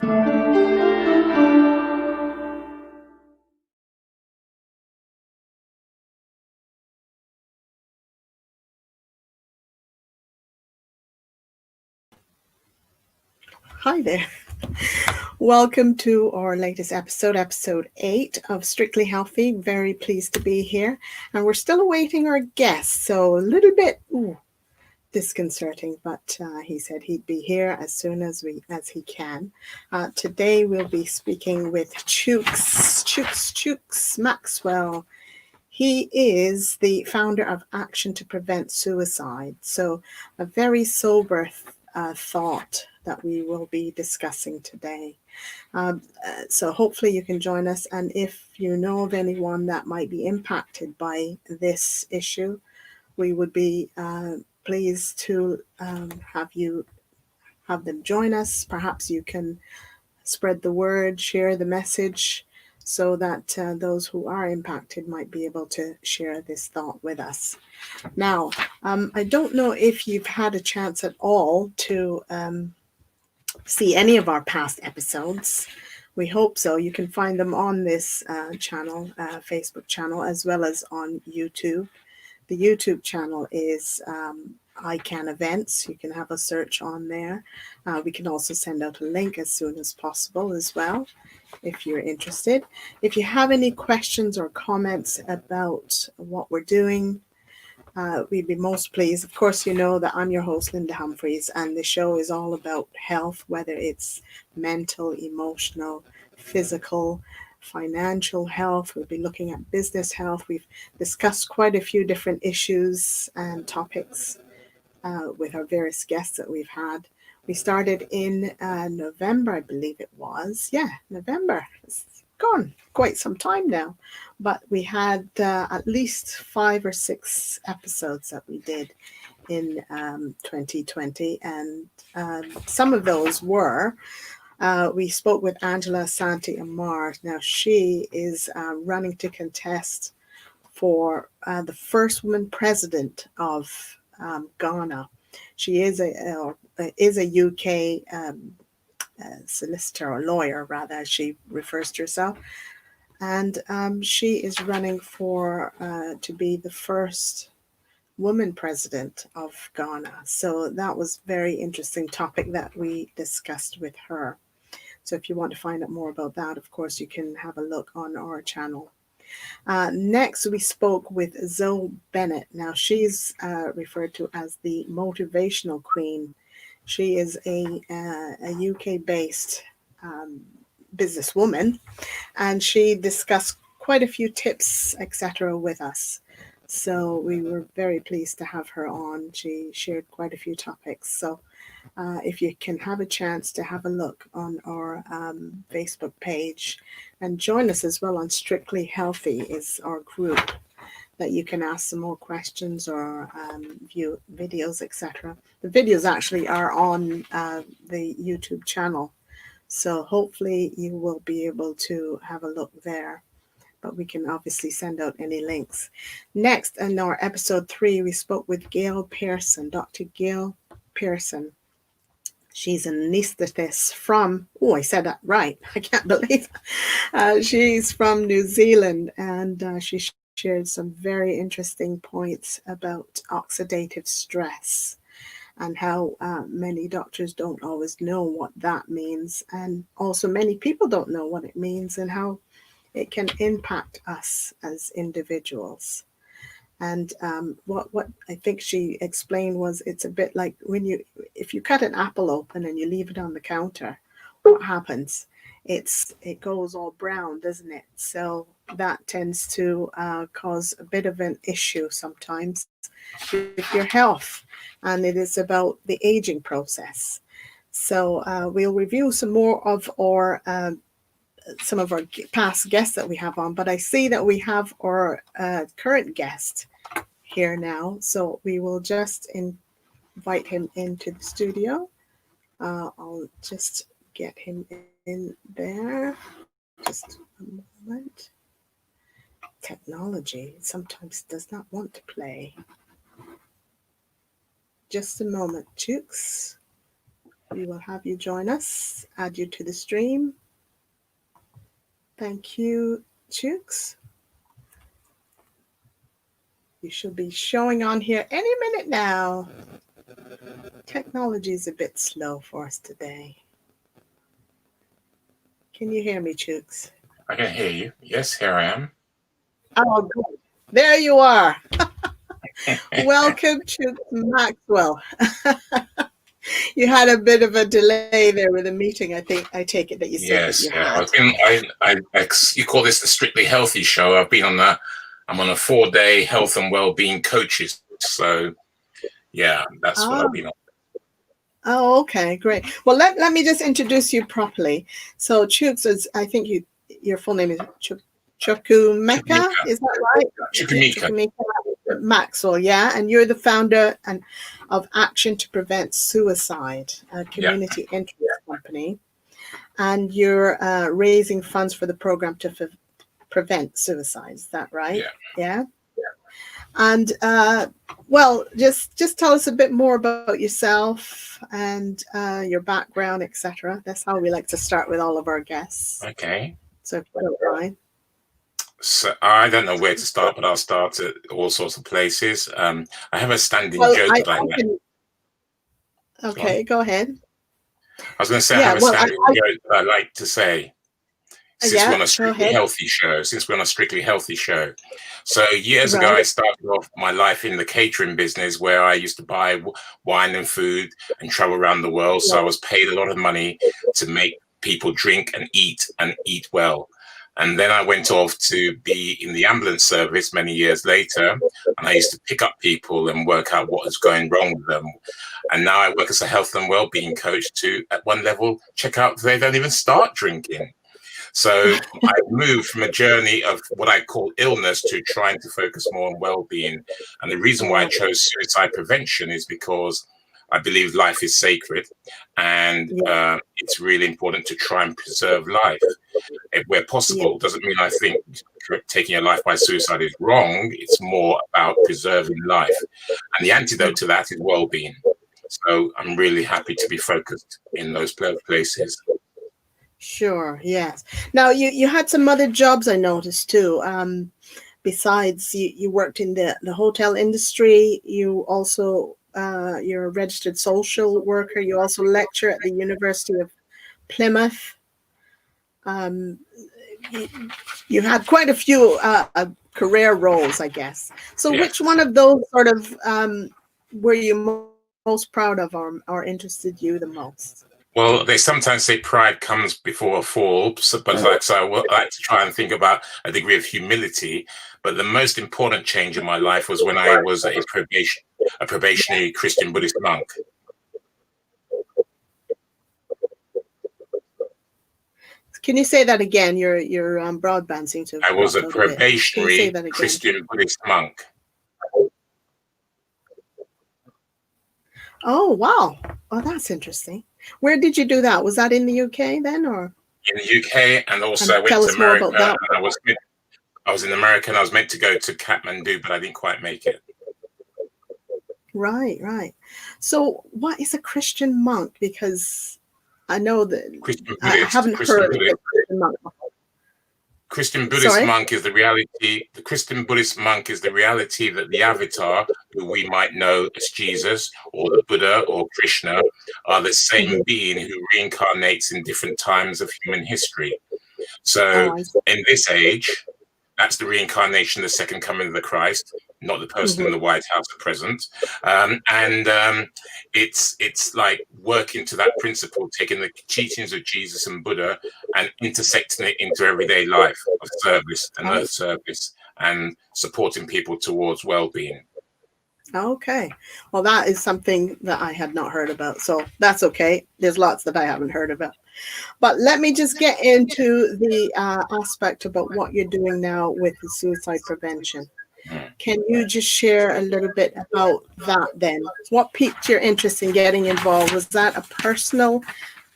Hi there. Welcome to our latest episode 8 of Strictly Healthy. Very pleased to be here. And we're still awaiting our guest, so a little bit disconcerting, but he said he'd be here as soon as he can. Today we'll be speaking with Chooks Maxwell. He is the founder of Action to Prevent Suicide. So a very sober thought that we will be discussing today. So hopefully you can join us. And if you know of anyone that might be impacted by this issue, we would be pleased to have them join us. Perhaps you can spread the word, share the message, so that those who are impacted might be able to share this thought with us. Now, I don't know if you've had a chance at all to see any of our past episodes. We hope so. You can find them on this channel, Facebook channel, as well as on YouTube. The YouTube channel is ICANN Events. You can have a search on there. We can also send out a link as soon as possible as well, if you're interested. If you have any questions or comments about what we're doing, we'd be most pleased. Of course, you know that I'm your host, Linda Humphreys, and the show is all about health, whether it's mental, emotional, physical, financial health. We'll be looking at business health. We've discussed quite a few different issues and topics with our various guests that we've had. We started in November, I believe it was. Yeah, November. It's gone quite some time now. But we had at least 5 or 6 episodes that we did in 2020. And some of those were, we spoke with Angela Asante Amar. Now, she is running to contest for the first woman president of Ghana. She is a UK solicitor, or lawyer rather, as she refers to herself, and she is running for to be the first woman president of Ghana. So that was a very interesting topic that we discussed with her. So if you want to find out more about that, of course, you can have a look on our channel. Next, we spoke with Zoe Bennett. Now, she's referred to as the motivational queen. She is a UK-based businesswoman, and she discussed quite a few tips, etc., with us. So we were very pleased to have her on. She shared quite a few topics. So if you can have a chance to have a look on our Facebook page, and join us as well on Strictly Healthy is our group that you can ask some more questions or view videos, etc. The videos actually are on the YouTube channel, so hopefully you will be able to have a look there. But we can obviously send out any links. Next, in our episode 3, we spoke with Gail Pearson, Dr. Gail Pearson. She's an anesthetist from, I said that right. I can't believe it. She's from New Zealand, and she shared some very interesting points about oxidative stress and how many doctors don't always know what that means. And also many people don't know what it means and how it can impact us as individuals. And what I think she explained was, it's a bit like if you cut an apple open and you leave it on the counter, what happens? It goes all brown, doesn't it? So that tends to cause a bit of an issue sometimes with your health, and it is about the aging process. So we'll review some more of our some of our past guests that we have on, but I see that we have our current guest here now, so we will just invite him into the studio. I'll just get him in there. Just a moment. Technology sometimes does not want to play. Just a moment, Chooks. We will have you join us, add you to the stream. Thank you, Chooks. You should be showing on here any minute now. Technology is a bit slow for us today. Can you hear me, Chooks? I can hear you. Yes, here I am. Oh, good. There you are. Welcome, Chooks Maxwell. You had a bit of a delay there with the meeting. I take it that you said that you had. You call this the Strictly Healthy Show. I'm on a 4-day health and well-being coaches. So, yeah, that's what I've been on. Oh, okay, great. Well, let me just introduce you properly. So, Chooks is, I think your full name is Chukwuemeka. Is that right? Chukwuemeka Maxwell, yeah. And you're the founder of Action to Prevent Suicide, a community interest company. And you're raising funds for the program to prevent suicide. Is that right? Yeah. And well, just tell us a bit more about yourself and your background, etc. That's how we like to start with all of our guests. Okay. So if you don't mind. So I don't know where to start, but I'll start at all sorts of places. I have a standing joke that I make. Okay, go ahead. I was going to say I have a standing joke that I like to say. Since we're on a strictly healthy show. So years ago, I started off my life in the catering business where I used to buy wine and food and travel around the world. So I was paid a lot of money to make people drink and eat well. And then I went off to be in the ambulance service many years later. And I used to pick up people and work out what was going wrong with them. And now I work as a health and well-being coach to, at one level, check out if they don't even start drinking. So I moved from a journey of what I call illness to trying to focus more on well-being. And the reason why I chose suicide prevention is because I believe life is sacred, and it's really important to try and preserve life. If where possible, doesn't mean I think taking a life by suicide is wrong. It's more about preserving life. And the antidote to that is well-being. So I'm really happy to be focused in those places. Sure, yes. Now, you had some other jobs I noticed too. Besides, you worked in the hotel industry. You also, you're a registered social worker. You also lecture at the University of Plymouth. You had quite a few career roles, I guess. So which one of those sort of were you most proud of or interested you the most? Well, they sometimes say pride comes before a fall, but I like to try and think about a degree of humility. But the most important change in my life was when I was a probationary Christian Buddhist monk. Can you say that again? Your broadband seems to have I was a probationary Christian Buddhist monk. Oh, wow. Oh, that's interesting. Where did you do that? Was that in the UK then, or? In the UK, and also I went to America. And I was in America, and I was meant to go to Kathmandu, but I didn't quite make it. Right, right. So, what is a Christian monk? Because I know that I haven't heard of a Christian monk before. Christian Buddhist monk is the reality. The Christian Buddhist monk is the reality that the avatar, who we might know as Jesus or the Buddha or Krishna, are the same being who reincarnates in different times of human history. So in this age, that's the reincarnation, the second coming of the Christ, not the person in the White House at present. It's like working to that principle, taking the teachings of Jesus and Buddha and intersecting it into everyday life of service and earth service and supporting people towards well-being. Okay. Well, that is something that I had not heard about. So that's okay. There's lots that I haven't heard about. But let me just get into the aspect about what you're doing now with the suicide prevention. Can you just share a little bit about that then? What piqued your interest in getting involved? Was that a personal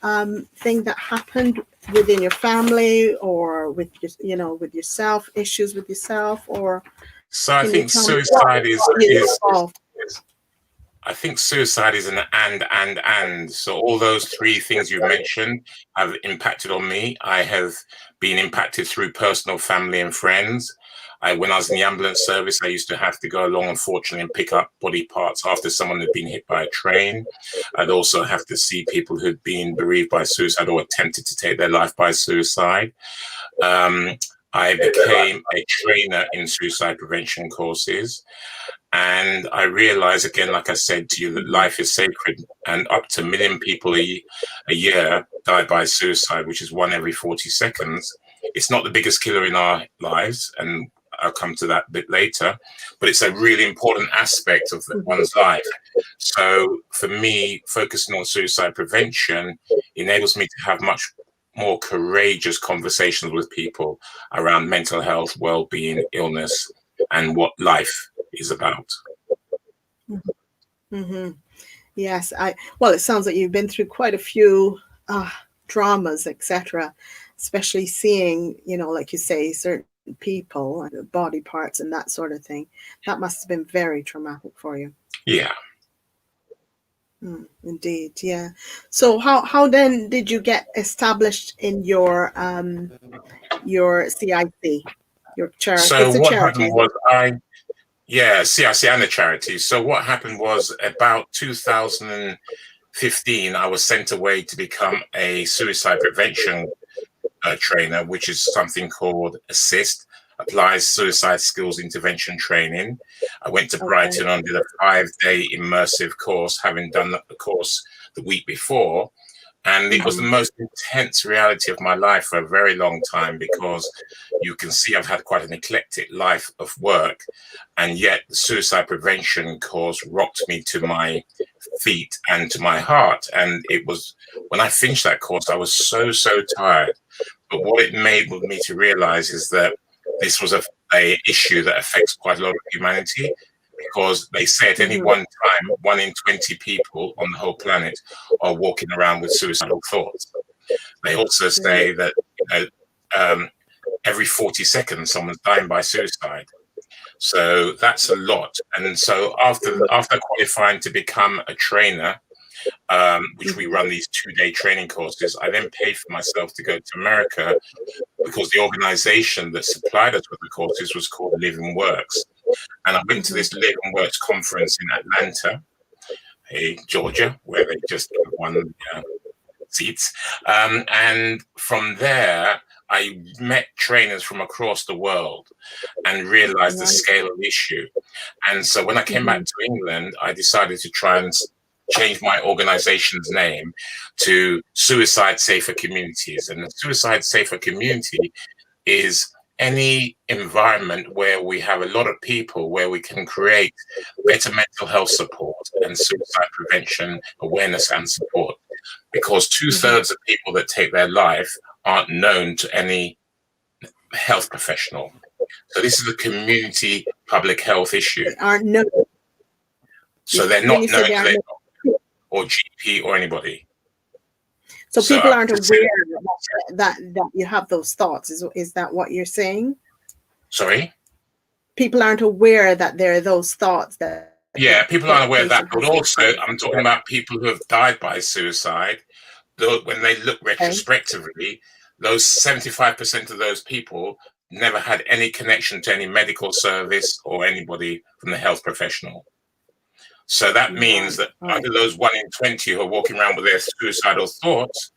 thing that happened within your family or with with yourself, issues with yourself, or? So I think suicide is I think suicide is an and. So all those three things you've mentioned have impacted on me. I have been impacted through personal, family, and friends. When I was in the ambulance service, I used to have to go along, unfortunately, and pick up body parts after someone had been hit by a train. I'd also have to see people who'd been bereaved by suicide or attempted to take their life by suicide. I became a trainer in suicide prevention courses. And I realize, again, like I said to you, that life is sacred, and up to 1 million people a year die by suicide, which is 1 every 40 seconds. It's not the biggest killer in our lives, and I'll come to that a bit later, but it's a really important aspect of one's life. So for me, focusing on suicide prevention enables me to have much more courageous conversations with people around mental health, well-being, illness, and what life is about. Mm-hmm. Yes, well, it sounds like you've been through quite a few dramas, etc., especially seeing, like you say, certain people, body parts and that sort of thing. That must have been very traumatic for you. Yeah. Indeed, yeah. So how then did you get established in your CIC, your charity? So what happened was CIC and the charity. So what happened was about 2015, I was sent away to become a suicide prevention trainer, which is something called ASSIST, Applies Suicide Skills Intervention Training. I went to Brighton and did a 5-day immersive course, having done the course the week before. And it was the most intense reality of my life for a very long time, because you can see I've had quite an eclectic life of work. And yet the suicide prevention course rocked me to my feet and to my heart. And it was, when I finished that course, I was so tired. But what it made me to realize is that this was a issue that affects quite a lot of humanity, because they say at any one time, 1 in 20 people on the whole planet are walking around with suicidal thoughts. They also say that every 40 seconds, someone's dying by suicide. So that's a lot. And so after qualifying to become a trainer, which we run these 2-day training courses, I then paid for myself to go to America, because the organization that supplied us with the courses was called Living Works. And I went to this Living Works conference in Atlanta, Georgia, where they just won seats. And from there, I met trainers from across the world and realized the scale of the issue. And so when I came back to England, I decided to try and change my organization's name to Suicide Safer Communities. And the Suicide Safer Community is any environment where we have a lot of people, where we can create better mental health support and suicide prevention awareness and support. Because 2/3 of people that take their life aren't known to any health professional. So this is a community public health issue. They aren't known. So they're not known to their doctor or GP or anybody. So people aren't aware that you have those thoughts. Is that what you're saying? Sorry? People aren't aware that there are those thoughts that... Yeah, people aren't aware of that. But also, I'm talking about people who have died by suicide. When they look retrospectively, those 75% of those people never had any connection to any medical service or anybody from the health professional. So that means that under those 1 in 20 who are walking around with their suicidal thoughts,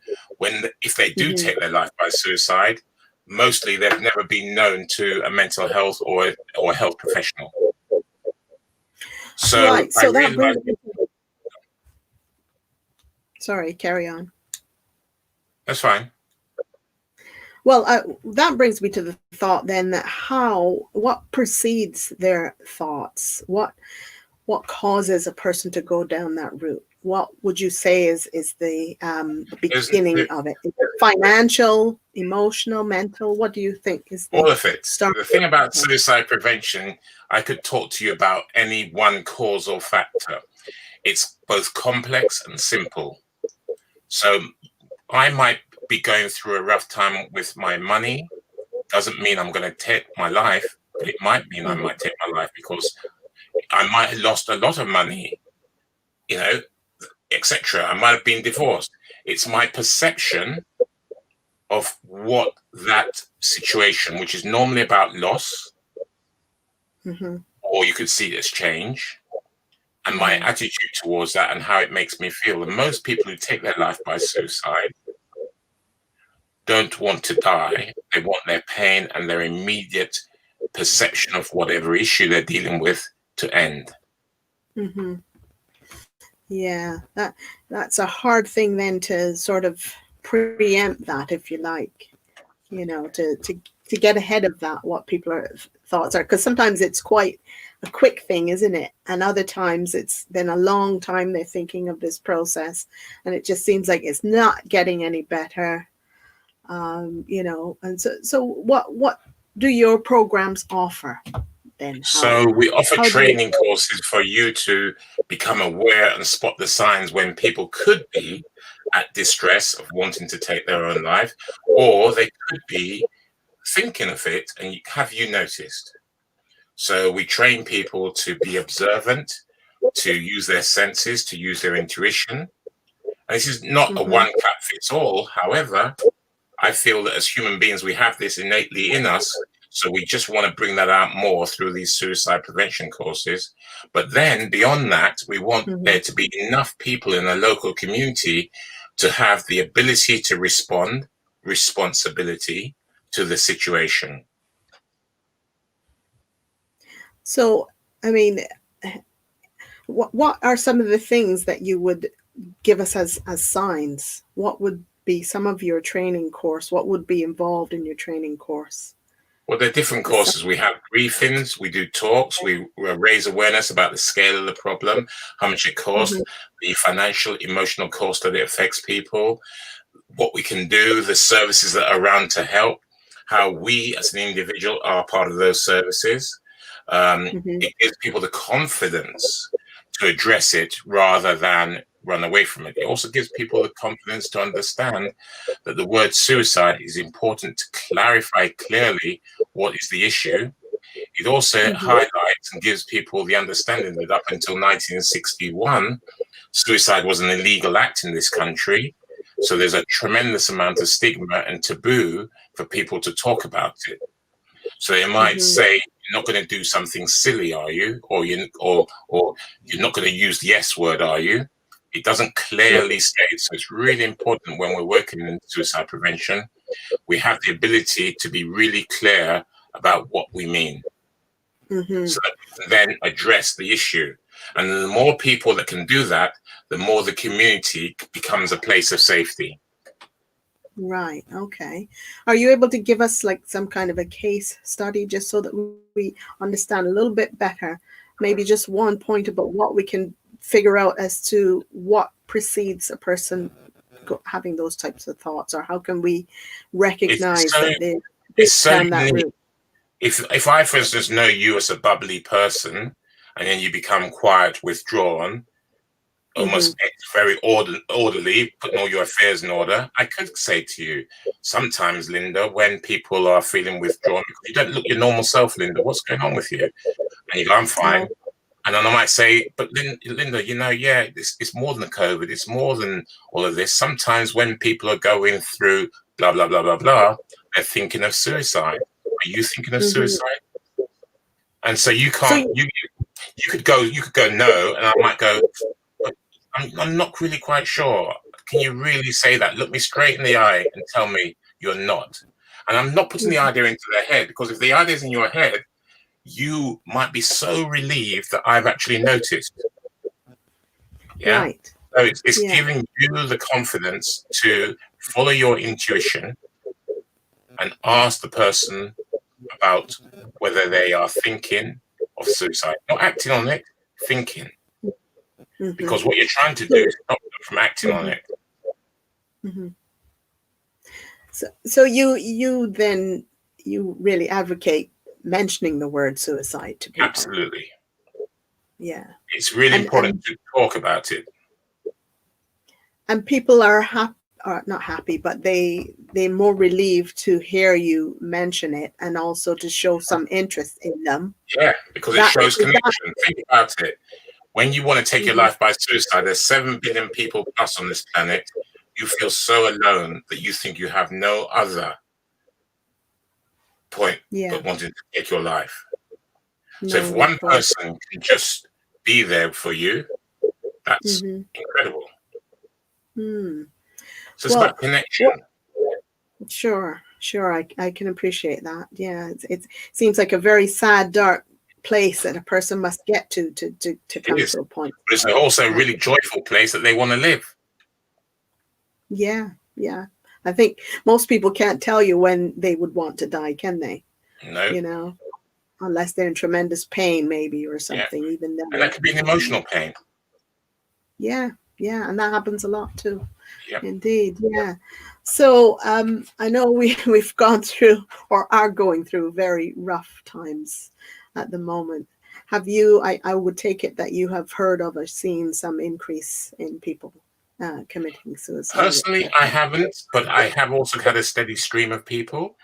if they do take their life by suicide, mostly they've never been known to a mental health or a health professional. So, so that brings me to... Sorry, carry on. That's fine. Well, that brings me to the thought then that what precedes their thoughts? What causes a person to go down that route? What would you say is the beginning of it? Is it financial, emotional, mental? What do you think is the all of it? start? The thing about suicide prevention, I could talk to you about any one cause or factor. It's both complex and simple. So I might be going through a rough time with my money. Doesn't mean I'm going to take my life, but it might mean I might take my life because I might have lost a lot of money you know, etc. I might have been divorced. It's my perception of what that situation, which is normally about loss, or you could see it as change, and my attitude towards that and how it makes me feel. And most people who take their life by suicide don't want to die. They want their pain and their immediate perception of whatever issue they're dealing with to end. Yeah, that's a hard thing then to sort of preempt that, if you like, to get ahead of that, what people's thoughts are, because sometimes it's quite a quick thing, isn't it? And other times it's been a long time they're thinking of this process, and it just seems like it's not getting any better. And so what do your programs offer then? So we offer training courses for you to become aware and spot the signs when people could be at distress of wanting to take their own life, or they could be thinking of it, and have you noticed? So we train people to be observant, to use their senses, to use their intuition. And this is not a one cap fits all. However, I feel that as human beings, we have this innately in us. So we just want to bring that out more through these suicide prevention courses. But then beyond that, we want there to be enough people in the local community to have the ability to respond, responsibility to the situation. So, I mean, what are some of the things that you would give us as signs? What would be some of your training course? What would be involved in your training course? Well, there are different courses. We have briefings, we do talks, we raise awareness about the scale of the problem, how much it costs, the financial, emotional cost that it affects people, what we can do, the services that are around to help, how we as an individual are part of those services. It gives people the confidence to address it rather than run away from it. It also gives people the confidence to understand that the word suicide is important to clarify clearly what is the issue. It also highlights and gives people the understanding that up until 1961, suicide was an illegal act in this country. So there's a tremendous amount of stigma and taboo for people to talk about it. So they might say, you're not going to do something silly, are you? Or you're not going to use the S word, are you? It doesn't clearly state. So it's really important when we're working in suicide prevention, we have the ability to be really clear about what we mean. So that we can then address the issue. And the more people that can do that, the more the community becomes a place of safety. Right. Okay. Are you able to give us like some kind of a case study just so that we understand a little bit better, maybe just one point about what we can figure out as to what precedes a person having those types of thoughts, or how can we recognize that they've down that route? If I, for instance, know you as a bubbly person, and then you become quiet, withdrawn, almost very orderly, putting all your affairs in order, I could say to you, sometimes, Linda, when people are feeling withdrawn, you don't look your normal self, Linda, what's going on with you? And you go, I'm fine. And then I might say, but Linda, it's more than COVID. It's more than all of this. Sometimes when people are going through blah, blah, blah, blah, blah, they're thinking of suicide. Are you thinking of suicide? And so you can't, you could go no, and I might go, I'm not really quite sure. Can you really say that? Look me straight in the eye and tell me you're not. And I'm not putting the idea into their head, because if the idea is in your head, you might be so relieved that I've actually noticed. Yeah. Right. So it's giving you the confidence to follow your intuition and ask the person about whether they are thinking of suicide, not acting on it, thinking. Because what you're trying to do is stop them from acting on it. So you really advocate mentioning the word suicide to people. Absolutely. Yeah. It's really important to talk about it. And people are not happy, but they're more relieved to hear you mention it, and also to show some interest in them. Yeah, because it shows connection. Think about it. When you want to take your life by suicide, there's 7 billion people plus on this planet. You feel so alone that you think you have no other point but wanting to take your life. So if one person can just be there for you, that's incredible. So it's about connection. Sure. I can appreciate that. Yeah, it seems like a very sad, dark place that a person must get to come to a point. But it's also a really joyful place that they want to live. Yeah. I think most people can't tell you when they would want to die, can they? No. You know, unless they're in tremendous pain, maybe, or something. Yeah. Even then. And that could be an emotional pain. Yeah, and that happens a lot too. Yep. Indeed, yeah. So I know we've gone through or are going through very rough times at the moment. Have you? I would take it that you have heard of or seen some increase in people committing suicide. Personally, I haven't, but I have also had a steady stream of people.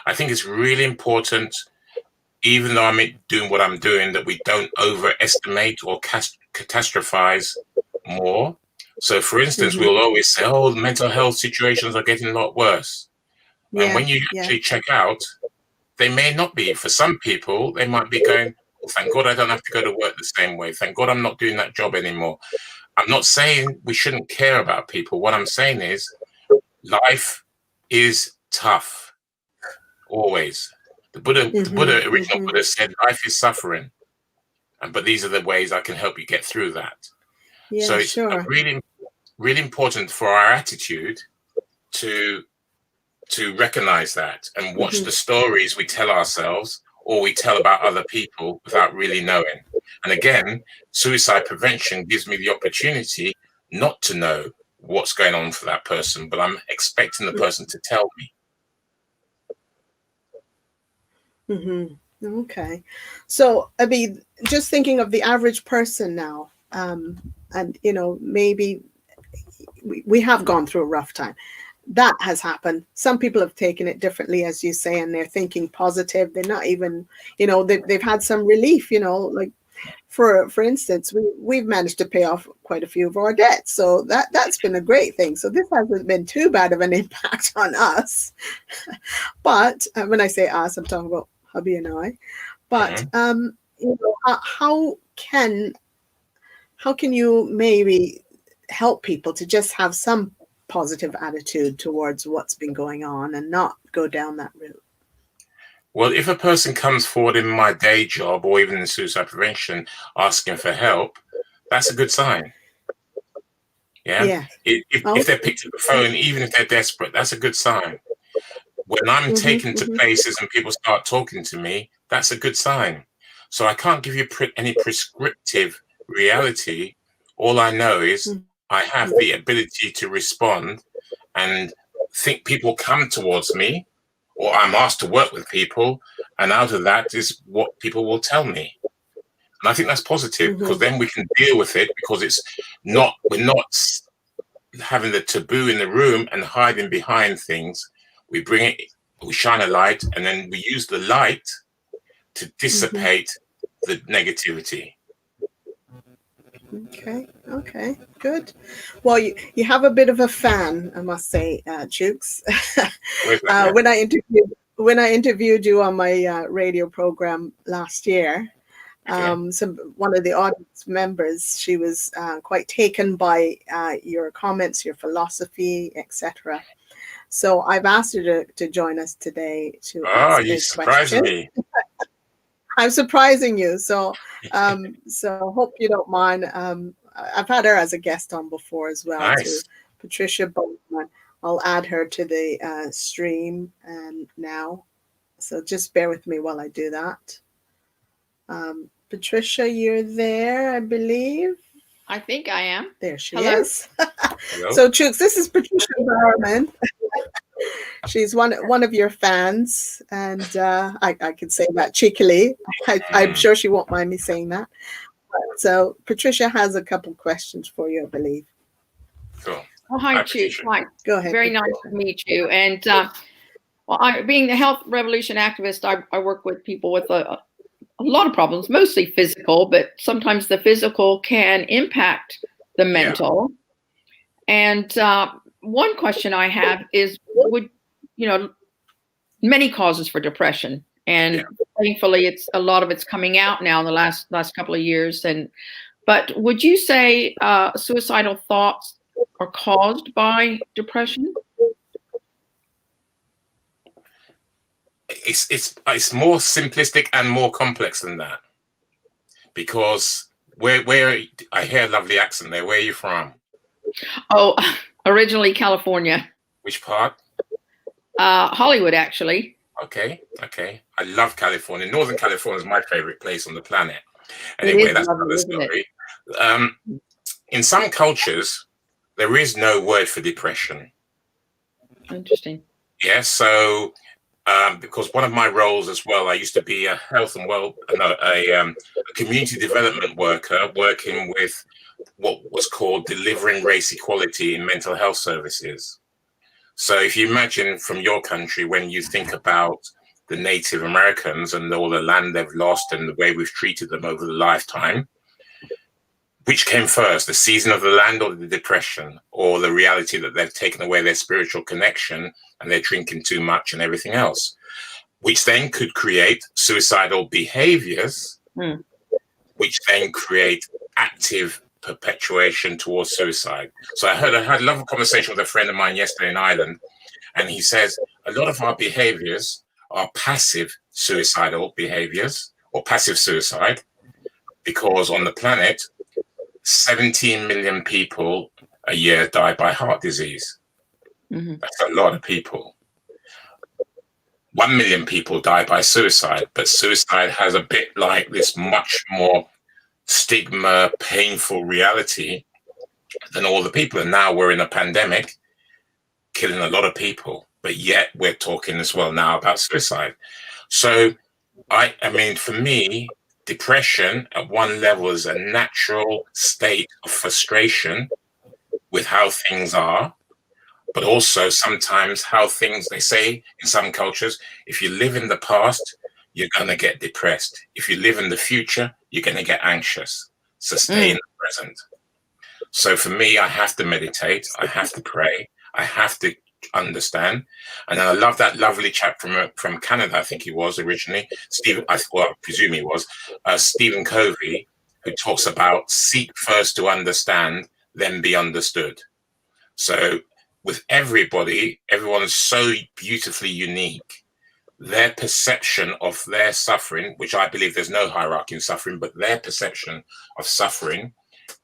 I think it's really important, even though I'm doing what I'm doing, that we don't overestimate or catastrophize more. So, for instance, we'll always say, "Oh, mental health situations are getting a lot worse." And when you actually check out, they may not be. For some people, they might be going, "Oh, thank God I don't have to go to work the same way. Thank God I'm not doing that job anymore." I'm not saying we shouldn't care about people. What I'm saying is life is tough, always. The original Buddha said, life is suffering. But these are the ways I can help you get through that. Yeah, so it's really, really important for our attitude to recognize that and watch the stories we tell ourselves or we tell about other people without really knowing. And again, suicide prevention gives me the opportunity not to know what's going on for that person, but I'm expecting the person to tell me. Okay. So, I mean, just thinking of the average person now, and, you know, maybe we have gone through a rough time. That has happened. Some people have taken it differently, as you say, and they're thinking positive. They're not even, you know, they've had some relief, you know, like for instance, we've managed to pay off quite a few of our debts. So that's been a great thing. So this hasn't been too bad of an impact on us. But when I say us, I'm talking about hubby and I. But you know, how can you maybe help people to just have some positive attitude towards what's been going on and not go down that route? Well, if a person comes forward in my day job or even in suicide prevention asking for help, that's a good sign. Yeah. If they're picked up the phone, even if they're desperate, that's a good sign. When I'm taken to places and people start talking to me, that's a good sign. So I can't give you any prescriptive reality. All I know is I have the ability to respond and think people come towards me, or I'm asked to work with people, and out of that is what people will tell me. And I think that's positive because then we can deal with it because we're not having the taboo in the room and hiding behind things. We bring it, we shine a light, and then we use the light to dissipate the negativity. Okay, good. Well, you have a bit of a fan, I must say, Chooks. When I interviewed you on my radio program last year, one of the audience members, she was quite taken by your comments, your philosophy, etc. So I've asked her to join us today to answer you surprised me. I'm surprising you, so hope you don't mind. I've had her as a guest on before as well. Nice. Too. Patricia Bowman. I'll add her to the stream now. So just bear with me while I do that. Patricia, you're there, I believe. I think I am. There she is. So, Chooks, this is Patricia Bowman. She's one of your fans, and I can say that cheekily. I'm sure she won't mind me saying that. So Patricia has a couple questions for you, I believe. Cool. Oh, hi, Chooks. Hi. Go ahead. Very nice to meet you. And being the health revolution activist, I work with people with a a lot of problems, mostly physical, but sometimes the physical can impact the mental. And one question I have is, many causes for depression, and thankfully a lot of it's coming out now in the last couple of years. But would you say suicidal thoughts are caused by depression? It's more simplistic and more complex than that, because where I hear a lovely accent there. Where are you from? Oh, originally California. Which part? Hollywood, actually. Okay. I love California. Northern California is my favorite place on the planet. Anyway, that's another story. In some cultures, there is no word for depression. Interesting. Yeah, so because one of my roles as well, I used to be a health and a community development worker working with what was called delivering race equality in mental health services. So if you imagine from your country, when you think about the Native Americans and all the land they've lost and the way we've treated them over the lifetime, which came first, the season of the land or the depression, or the reality that they've taken away their spiritual connection and they're drinking too much and everything else, which then could create suicidal behaviors, which then create active perpetuation towards suicide. So I had a lovely conversation with a friend of mine yesterday in Ireland, and he says a lot of our behaviors are passive suicidal behaviors or passive suicide, because on the planet, 17 million people a year die by heart disease. That's a lot of people. 1 million people die by suicide, but suicide has a bit like this much more stigma, painful reality than all the people. And now we're in a pandemic, killing a lot of people, but yet we're talking as well now about suicide. So, I mean, for me, depression at one level is a natural state of frustration with how things are, but also sometimes how things, they say in some cultures, if you live in the past, you're going to get depressed. If you live in the future, you're going to get anxious. So stay in the present. So for me, I have to meditate. I have to pray. I have to understand. And I love that lovely chap from Canada, I think he was originally, I presume he was, Stephen Covey, who talks about seek first to understand, then be understood. So with everybody, everyone's so beautifully unique. Their perception of their suffering, which I believe there's no hierarchy in suffering, but their perception of suffering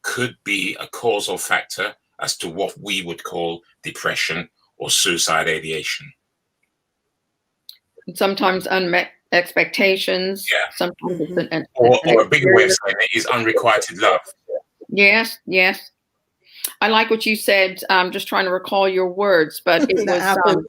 could be a causal factor as to what we would call depression or suicide ideation. Sometimes unmet expectations. Yeah. Sometimes it's or a bigger way of saying it is unrequited love. Yes. I like what you said. I'm just trying to recall your words, but it was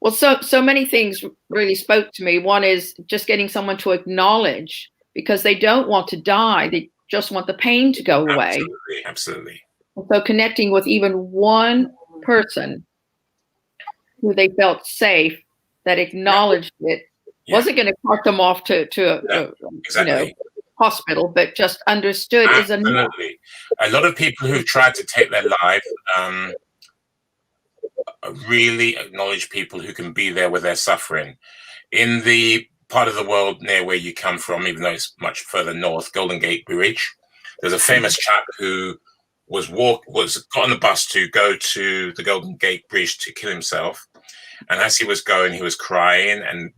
well, so many things really spoke to me. One is just getting someone to acknowledge, because they don't want to die. They just want the pain to go away. Absolutely. So connecting with even one person who they felt safe, that acknowledged it, wasn't going to cart them off to a hospital, but just understood is enough. A lot of people who've tried to take their life really acknowledge people who can be there with their suffering. In the part of the world near where you come from, even though it's much further north, Golden Gate Bridge, there's a famous chap who got on the bus to go to the Golden Gate Bridge to kill himself. And as he was going, he was crying, and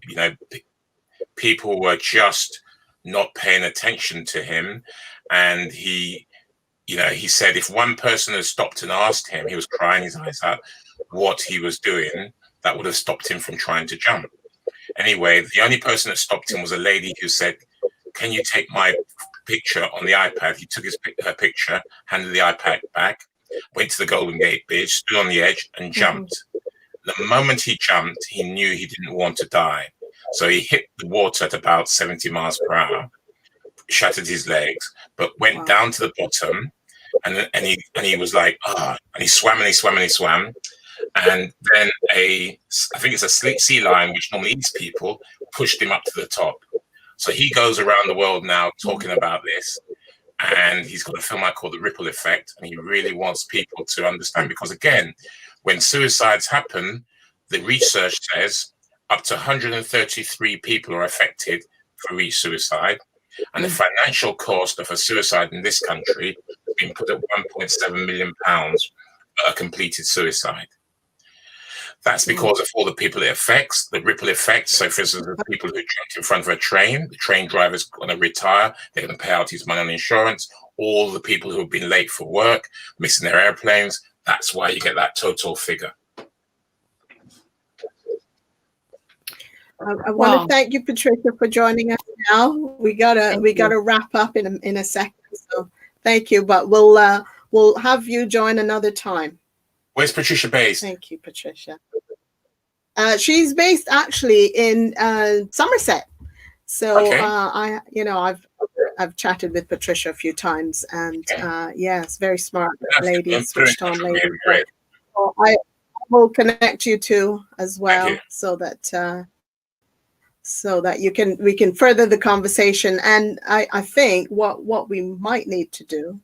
people were just not paying attention to him. And he said if one person had stopped and asked him, he was crying his eyes out, what he was doing, that would have stopped him from trying to jump. Anyway, the only person that stopped him was a lady who said, "Can you take my picture on the iPad?" He took her picture, handed the iPad back, went to the Golden Gate Bridge, stood on the edge and jumped. The moment he jumped, he knew he didn't want to die. So he hit the water at about 70 miles per hour, shattered his legs, but went down to the bottom, and he was like, and he swam. And then I think it's a sea lion, which normally eats people, pushed him up to the top. So he goes around the world now talking about this, and he's got a film I call The Ripple Effect, and he really wants people to understand, because again, when suicides happen, the research says up to 133 people are affected for each suicide, and the financial cost of a suicide in this country has been put at £1.7 million for a completed suicide. That's because of all the people it affects, the ripple effect. So, for instance, the people who jumped in front of a train, the train driver's going to retire, they're going to pay out his money on insurance. All the people who have been late for work, missing their airplanes, that's why you get that total figure. I want to thank you, Patricia, for joining us now. We gotta wrap up in a second. So thank you, but we'll have you join another time. Where's Patricia based? Thank you, Patricia. She's based actually in Somerset. So okay. I've chatted with Patricia a few times, and yes, very smart lady, switched on lady. So I will connect you two as well, so that we can further the conversation. And I think what we might need to do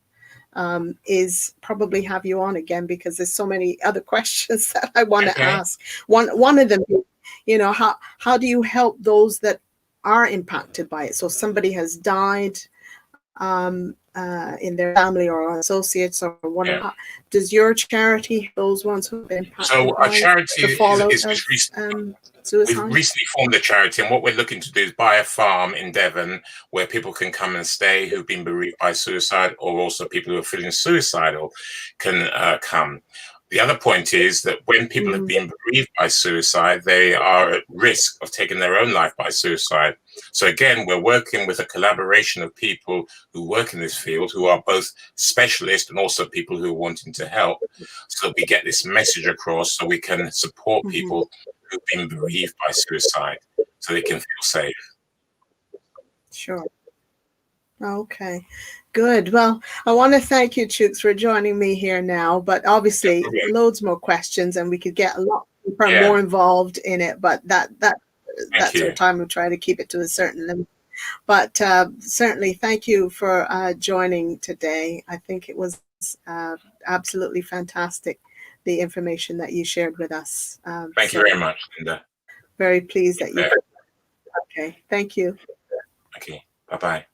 is probably have you on again, because there's so many other questions that I want to ask. One of them, how do you help those that are impacted by it? So somebody has died in their family or associates or whatever. Does your charity those ones who have been impacted? So our charity is suicide? We've recently formed a charity, and what we're looking to do is buy a farm in Devon where people can come and stay who've been bereaved by suicide, or also people who are feeling suicidal can come. The other point is that when people have been bereaved by suicide, they are at risk of taking their own life by suicide. So again, we're working with a collaboration of people who work in this field, who are both specialists and also people who are wanting to help, so we get this message across, so we can support people who've been bereaved by suicide, so they can feel safe. Sure. Okay, good. Well, I want to thank you, Chooks, for joining me here now, but obviously loads more questions, and we could get a lot more involved in it, but that's our time. We'll try to keep it to a certain limit. But certainly, thank you for joining today. I think it was absolutely fantastic, the information that you shared with us. Thank you very much, Linda. Very pleased that you. Okay, thank you. Okay, bye-bye.